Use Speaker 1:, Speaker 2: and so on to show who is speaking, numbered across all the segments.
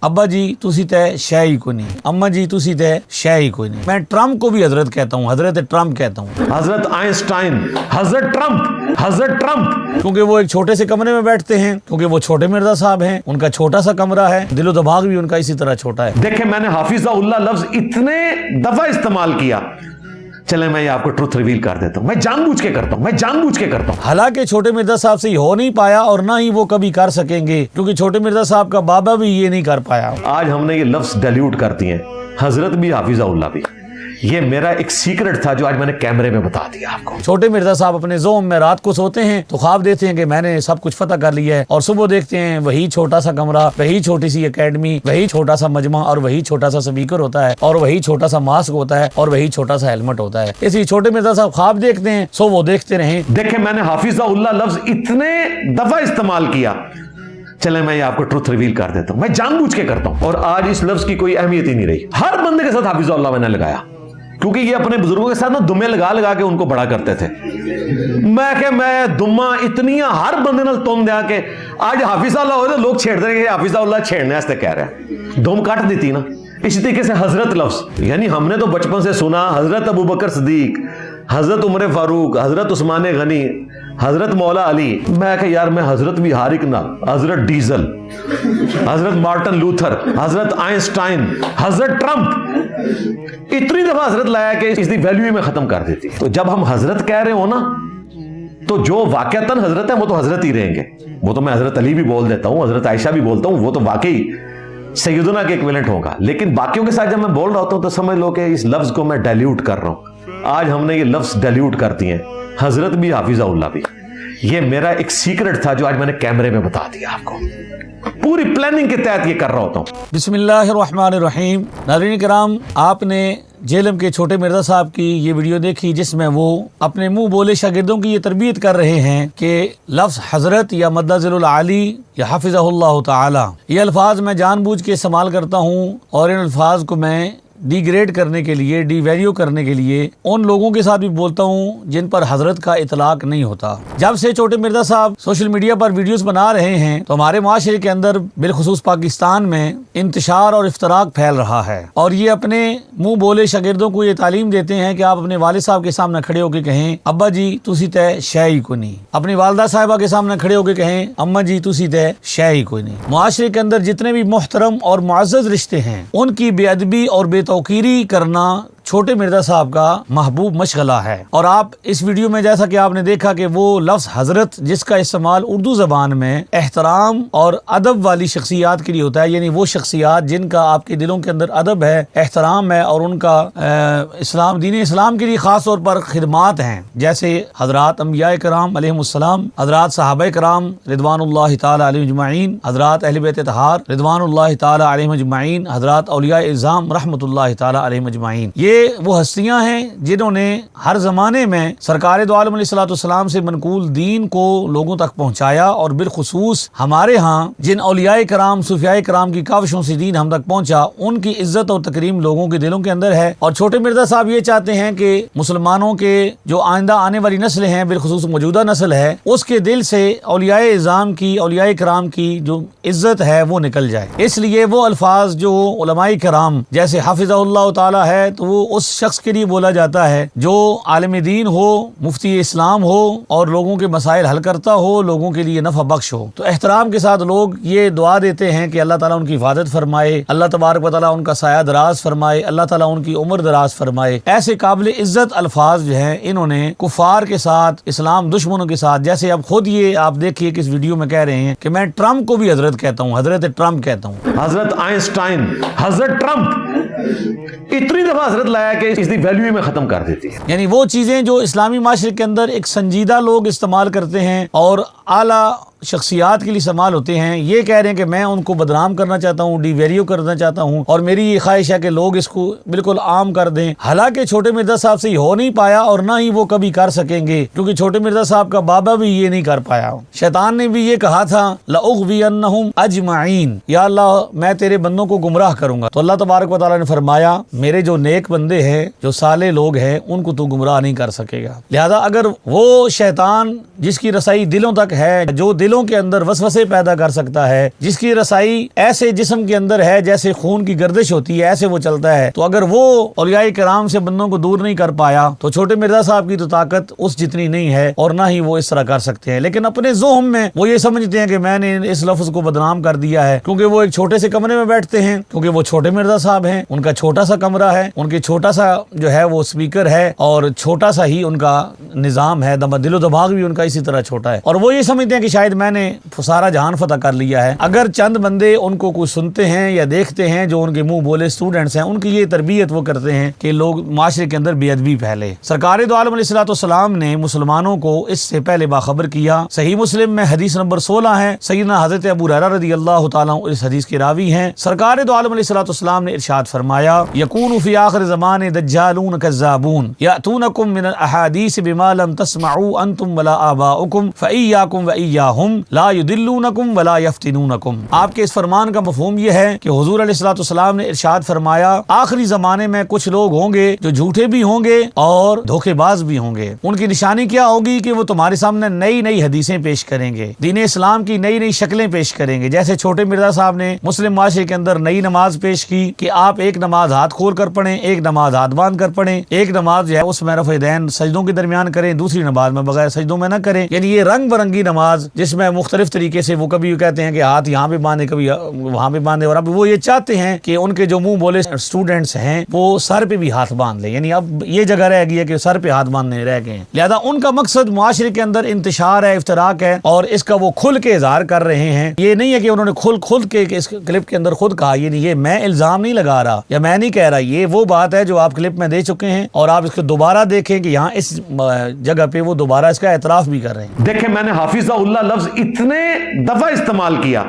Speaker 1: अब्बा जी तुसी तय शै ही कोई नहीं, अम्मा जी तुसी तय शै ही कोई नहीं। मैं ट्रम्प को भी हजरत कहता हूँ, हजरत ट्रम्प कहता हूँ,
Speaker 2: हजरत आइंस्टाइन, हजरत ट्रम्प, हजरत ट्रम्प।
Speaker 1: क्योंकि वो एक छोटे से कमरे में बैठते हैं, क्योंकि वो छोटे मिर्जा साहब हैं, उनका छोटा सा कमरा है, दिलो दिमाग भी उनका इसी तरह छोटा है।
Speaker 2: देखे मैंने हाफिज़हुल्लाह लफ्ज इतने दफा इस्तेमाल किया, चले मैं ये आपको ट्रुथ रिवील कर देता हूँ। मैं जानबूझ के करता हूँ, मैं जानबूझ के करता हूँ।
Speaker 1: हालांकि छोटे मिर्जा साहब से हो नहीं पाया और ना ही वो कभी कर सकेंगे, क्योंकि छोटे मिर्जा साहब का बाबा भी ये नहीं कर पाया।
Speaker 2: आज हमने ये लफ्ज डाइल्यूट कर दिए, हजरत भी हाफिज़हुल्लाह भी। ये मेरा एक सीक्रेट था जो आज मैंने कैमरे में बता दिया आपको।
Speaker 1: छोटे मिर्जा साहब अपने ज़ोम में रात को सोते हैं तो ख्वाब देते हैं कि मैंने सब कुछ फतह कर लिया है, और सुबह देखते हैं वही छोटा सा कमरा, वही छोटी सी एकेडमी, वही छोटा सा मजमा, और वही छोटा सा स्पीकर होता है, और वही छोटा सा मास्क होता है, और वही छोटा सा हेलमेट होता है। इसी छोटे मिर्जा साहब ख्वाब देखते हैं, सो वो देखते रहे।
Speaker 2: देखे मैंने हाफिज़हुल्लाह लफ्ज इतने दफा इस्तेमाल किया, चले मैं ये आपको ट्रुथ रिवील कर देता हूँ। मैं जानबूझ के करता हूँ, और आज इस लफ्ज की कोई अहमियत ही नहीं रही। हर बंदे के साथ हाफिज़हुल्लाह मैंने लगाया, क्योंकि ये अपने बुजुर्गों के साथ ना दुम्मे लगा लगा के उनको बड़ा करते थे। मैं दुम्मा इतनियां हर बंदे नाल तुम दिया के आज हाफिज़हुल्लाह हो तो लोग छेड़ते रहे, हाफिज़हुल्लाह छेड़ने वास्ते कह रहे हैं, दुम काट देती ना। इसी तरीके से हजरत लफ्ज, यानी हमने तो बचपन से सुना हजरत अबू बकर सिद्दीक, हजरत उमर फारूक, हजरत उस्मान गनी, हजरत मौला अली। मैं कह यार मैं हजरत भी हारिक ना, हजरत डीजल, हजरत मार्टिन लूथर, हजरत आइंस्टाइन, हजरत ट्रम्प, इतनी दफा हजरत लाया कि इसकी वैल्यू ही में खत्म कर देती। तो जब हम हजरत कह रहे हो ना, तो जो वाकयातन हजरत है वो तो हजरत ही रहेंगे। वो तो मैं हजरत अली भी बोल देता हूँ, हजरत आयशा भी बोलता हूँ, वो तो वाकई सैयदना के इक्विवेलेंट होगा। लेकिन बाकियों के साथ जब मैं बोल रहा होता हूँ तो समझ लो कि इस लफ्ज को मैं डाइल्यूट कर रहा हूँ। आज हमने ये लफ्ज डाइल्यूट कर दिए, हजरत भी हाफिज़हुल्लाह भी। ये मेरा एक सीक्रेट था जो आज मैंने कैमरे में बता दिया आपको। पूरी प्लानिंग के तहत ये कर रहा होता हूँ।
Speaker 1: बिस्मिल्लाहिर्रहमानिर्रहीम। नाज़रीन किराम, आपने जेलम के छोटे मिर्जा साहब की ये वीडियो देखी जिसमें वो अपने मुंह बोले शागिर्दों की ये तरबियत कर रहे हैं कि लफ्ज़ हजरत या मद्दज़िलुल आली या हाफिज़हुल्लाह ताला, ये अल्फाज मैं जानबूझ के इस्तेमाल करता हूँ, और इन अल्फाज को मैं डिग्रेड करने के लिए, डिवैल्यू करने के लिए उन लोगों के साथ भी बोलता हूँ जिन पर हजरत का इतलाक नहीं होता। जब से छोटे मिर्जा साहब सोशल मीडिया पर वीडियोस बना रहे हैं तो हमारे माशरे के अंदर बिलखुसूस पाकिस्तान में इंतशार और इफ्तराक फैल रहा है, और ये अपने मुंह बोले शागिर्दों को ये तालीम देते हैं कि आप अपने वालिद साहब के सामने खड़े होकर कहें अब्बा जी तुसी तय शै ही कोई नहीं, अपनी वालदा साहिबा के सामने खड़े होकर कहें अम्मा जी तुसी तय शै ही कोई नहीं। माशरे के अंदर जितने भी मुहतरम और मुअज़्ज़ज़ रिश्ते हैं उनकी बेअदबी और तौकीरी करना छोटे मिर्जा साहब का महबूब मशगला है। और आप इस वीडियो में जैसा कि आपने देखा कि वो लफ्ज हजरत जिसका इस्तेमाल उर्दू जबान में एहतराम और अदब वाली शख्सियात के लिए होता है, यानी वो शख्सियात जिनका आपके दिलों के अंदर अदब है, एहतराम है, और उनका इस्लाम दीन इस्लाम के लिए खास तौर पर खिदमात हैं, जैसे हजरात अंबिया कराम अलैहिमुस्सलाम, हजरात सहाबा कराम रिदवानुल्लाह ताला अलैहिम अजमईन, हजरात अहले बैत तहार रिदवानुल्लाह ताला अलैहिम अजमईन, हजरात औलिया इज़ाम रहमतुल्लाह ताला अलैहिम अजमईन। ये वो हस्तियां हैं जिन्होंने हर जमाने में सरकार दो आलम अलैहिस्सलाम से मनकूल दीन को लोगों तक पहुंचाया, और बिलखुसूस हमारे यहाँ जिन औलियाए कराम सूफियाए कराम की काविशों से दीन हम तक पहुंचा, उनकी इज्जत और तकरीम लोगों के दिलों के अंदर है। और छोटे मिर्जा साहब ये चाहते हैं कि मुसलमानों के जो आइंदा आने वाली नस्लें हैं, बिलखुसूस मौजूदा नस्ल है, उसके दिल से औलियाए इज़ाम की, औलियाए कराम की जो इज्जत है वो निकल जाए। इसलिए वो अल्फाज जो उलमाए कराम जैसे हाफिज़हुल्लाह ताला है, तो वो उस शख्स के लिए बोला जाता है जो आलिम दीन हो, मुफ्ती इस्लाम हो, और लोगों के मसाइल हल करता हो, लोगों के लिए नफ़ा बख्श हो। तो एहतराम के साथ लोग ये दुआ देते हैं कि अल्लाह ताला उनकी हिफाजत फरमाए, अल्लाह तबारक व तआला उनका साया दराज फरमाए, अल्लाह ताला उनकी उम्र दराज फरमाए। ऐसे काबिल इज्जत अल्फाज जो हैं इन्होंने कुफार के साथ, इस्लाम दुश्मनों के साथ, जैसे अब खुद ये आप देखिए कि इस वीडियो में कह रहे हैं कि मैं ट्रम्प को भी हजरत कहता हूँ, हजरत ट्रम्प कहता हूँ,
Speaker 2: हजरत आइंस्टाइन, हजरत ट्रम्प, इतनी दफा हजरत लाया कि इसकी वैल्यू ही में खत्म कर देती है।
Speaker 1: यानी वो चीजें जो इस्लामी माशरे के अंदर एक संजीदा लोग इस्तेमाल करते हैं और आला शख्सियात के लिए इस्तेमाल होते हैं, ये कह रहे हैं कि मैं उनको बदनाम करना चाहता हूँ, डिवैल्यू करना चाहता हूँ, और मेरी ये ख्वाहिश है कि लोग इसको बिल्कुल आम कर दें। हालांकि छोटे मिर्जा साहब से हो नहीं पाया और ना ही वो कभी कर सकेंगे, क्योंकि छोटे मिर्जा साहब का बाबा भी ये नहीं कर पाया। शैतान ने भी ये कहा था लउग़वियन्नहुम अजमईन, या अल्लाह मैं तेरे बंदों को गुमराह करूंगा। तो अल्लाह तबारक व तआला ने फरमाया मेरे जो नेक बंदे हैं, जो साले लोग हैं, उनको तू गुमराह नहीं कर सकेगा। लिहाजा अगर वो शैतान जिसकी रसाई दिलों तक है, जो دلوں کے اندر وسوسے پیدا کر سکتا ہے، جس کی رسائی ایسے جسم کے اندر ہے جیسے خون کی گردش ہوتی ہے، ایسے وہ چلتا ہے. تو اگر وہ اولیاء کرام سے بندوں کو دور نہیں کر پایا تو چھوٹے مرزا صاحب کی تو طاقت اس جتنی نہیں ہے، اور نہ ہی وہ اس طرح کر سکتے ہیں. لیکن اپنے ذہن میں وہ یہ سمجھتے ہیں کہ میں نے اس لفظ کو بدنام کر دیا ہے، کیونکہ وہ ایک چھوٹے سے کمرے میں بیٹھتے ہیں، کیونکہ وہ چھوٹے مرزا صاحب ہیں، ان کا چھوٹا سا کمرہ ہے، ان کے چھوٹا سا جو ہے وہ اسپیکر ہے، اور چھوٹا سا ہی ان کا نظام ہے، دل و دماغ بھی ان کا اسی طرح چھوٹا ہے، اور وہ یہ سمجھتے ہیں کہ شاید میں نے سارا جہان فتح کر لیا ہے. اگر چند بندے ان کو کچھ سنتے ہیں یا دیکھتے ہیں جو ان کے منہ بولے اسٹوڈنٹس ہیں، ان کی یہ تربیت وہ کرتے ہیں کہ لوگ معاشرے کے اندر بے ادبی پھیلے. سرکار دو عالم علیہ السلام نے مسلمانوں کو اس سے پہلے باخبر کیا. صحیح مسلم میں حدیث نمبر 16 ہے. سیدنا حضرت ابو ہریرہ رضی اللہ تعالیٰ عنہ اس حدیث کے راوی ہیں. سرکار دو عالم علیہ السلام نے ارشاد فرمایا: یکون فی آخر زمان دجالون کذابون یاتونکم من الاحادیث بما لم تسمعوا انتم ولا آباؤکم فایاکم وایاہم لا یضلونکم ولا یفتنونکم. آپ کے اس فرمان کا مفہوم یہ ہے کہ حضور علیہ السلام نے ارشاد فرمایا آخری زمانے میں کچھ لوگ ہوں گے جو جھوٹے بھی ہوں گے اور دھوکے باز بھی ہوں گے. ان کی نشانی کیا ہوگی کہ وہ تمہارے سامنے نئی نئی حدیثیں پیش کریں گے، دین اسلام کی نئی نئی شکلیں پیش کریں گے. جیسے چھوٹے مرزا صاحب نے مسلم معاشرے کے اندر نئی نماز پیش کی کہ آپ ایک نماز ہاتھ کھول کر پڑھیں، ایک نماز ہاتھ باندھ کر پڑھیں، ایک نماز جو ہے اس میں رفع دین سجدوں کے درمیان کریں، دوسری نماز میں بغیر سجدوں میں نہ کریں. یعنی یہ رنگ برنگی نماز جس میں مختلف طریقے سے وہ کبھی کہتے ہیں کہ ہاتھ یہاں پہ باندھے، کبھی وہاں پہ باندھے، اور اب وہ یہ چاہتے ہیں کہ ان کے جو منہ بولے اسٹوڈنٹس ہیں وہ سر پہ بھی ہاتھ باندھ لیں. یعنی اب یہ جگہ رہ گئی ہے کہ سر پہ ہاتھ باندھنے رہ گئے ہیں. لہذا ان کا مقصد معاشرے کے اندر انتشار ہے، افتراق ہے، اور اس کا وہ کھل کے اظہار کر رہے ہیں. یہ نہیں ہے کہ انہوں نے کھل کے اس کلپ کے اندر خود کہا. یہ میں الزام نہیں لگا رہا یا میں نہیں کہہ رہا، یہ وہ بات ہے جو آپ کلپ میں دے چکے ہیں، اور آپ اس کو دوبارہ دیکھیں کہ یہاں اس جگہ پہ وہ دوبارہ اس کا اعتراف بھی کر رہے ہیں.
Speaker 2: دیکھیں میں نے حافظہ اللہ لفظ اتنے دفعہ استعمال کیا.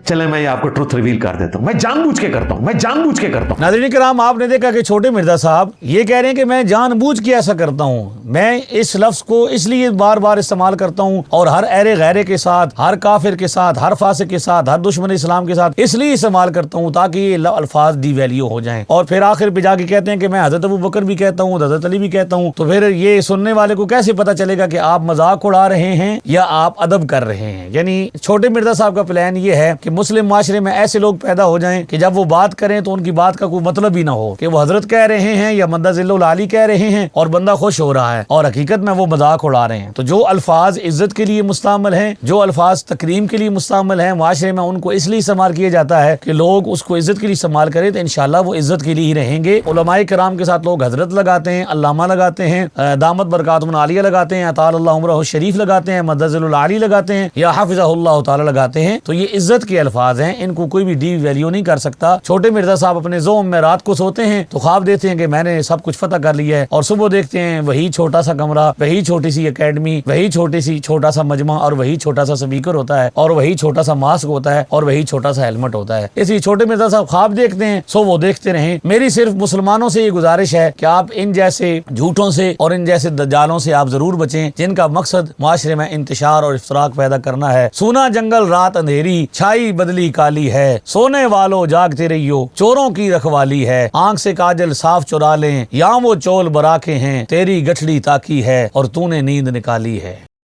Speaker 2: چلیں میں یہ آپ کو ٹروتھ ریویل کر دیتا ہوں. میں جان بوجھ کے کرتا ہوں.
Speaker 1: ناظرین کرام، آپ نے دیکھا کہ چھوٹے مرزا صاحب یہ کہہ رہے ہیں کہ میں جان بوجھ کے ایسا کرتا ہوں، میں اس لفظ کو اس لیے بار بار استعمال کرتا ہوں، اور ہر ایرے غیرے کے ساتھ، ہر کافر کے ساتھ، ہر فاسق کے ساتھ، ہر دشمن اسلام کے ساتھ اس لیے استعمال کرتا ہوں تاکہ یہ الفاظ ڈی ویلیو ہو جائیں. اور پھر آخر پہ جا کے کہتے ہیں کہ میں حضرت ابو بکر بھی کہتا ہوں، حضرت علی بھی کہتا ہوں. تو پھر یہ سننے والے کو کیسے پتا چلے گا کہ آپ مذاق اڑا رہے ہیں یا آپ ادب کر رہے ہیں؟ یعنی چھوٹے مرزا صاحب کا پلان یہ ہے کہ مسلم معاشرے میں ایسے لوگ پیدا ہو جائیں کہ جب وہ بات کریں تو ان کی بات کا کوئی مطلب ہی نہ ہو، کہ وہ حضرت کہہ رہے ہیں یا مدہ ذل العالی کہہ رہے ہیں اور بندہ خوش ہو رہا ہے، اور حقیقت میں وہ مذاق اڑا رہے ہیں. تو جو الفاظ عزت کے لیے مستعمل ہیں، جو الفاظ تکریم کے لیے مستعمل ہیں معاشرے میں، ان کو اس لیے استعمال کیا جاتا ہے کہ لوگ اس کو عزت کے لیے استعمال کریں تو انشاءاللہ وہ عزت کے لیے ہی رہیں گے. علماء کرام کے ساتھ لوگ حضرت لگاتے ہیں، علامہ لگاتے ہیں، دامت برکاتہم العالیہ لگاتے ہیں، اطال اللہ عمرہ الشریف لگاتے ہیں، مدہ ذل العالی لگاتے ہیں، یا حافظہ اللہ تعالی لگاتے ہیں. تو یہ عزت کے الفاظ ہیں، ان کو کوئی بھی ڈی ویلیو نہیں کر سکتا. چھوٹے مرزا صاحب اپنے ذوم میں رات کو سوتے ہیں تو خواب دیتے ہیں کہ میں نے سب کچھ فتح کر لیا ہے، اور صبح دیکھتے ہیں وہی چھوٹا سا کمرہ، وہی چھوٹی سی اکیڈمی، وہی چھوٹا سا مجمع، اور وہی چھوٹا سا اسپیکر ہوتا ہے، اور وہی چھوٹا سا ماسک ہوتا ہے، اور وہی چھوٹا سا ہیلمٹ ہوتا ہے. اسی چھوٹے مرزا صاحب خواب دیکھتے ہیں، سو وہ دیکھتے رہیں. میری صرف مسلمانوں سے یہ گزارش ہے کہ آپ ان جیسے جھوٹوں سے اور ان جیسے دجالوں سے آپ ضرور بچیں جن کا مقصد معاشرے میں انتشار اور افتراق پیدا کرنا ہے. سونا جنگل رات اندھیری، چھائی بدلی کالی ہے، سونے والو جاگتے رہیو، چوروں کی رکھوالی ہے. آنکھ سے کاجل صاف چرا لیں، یا وہ چول براکے ہیں، تیری گٹھڑی تاکی ہے اور تو نے نیند نکالی ہے.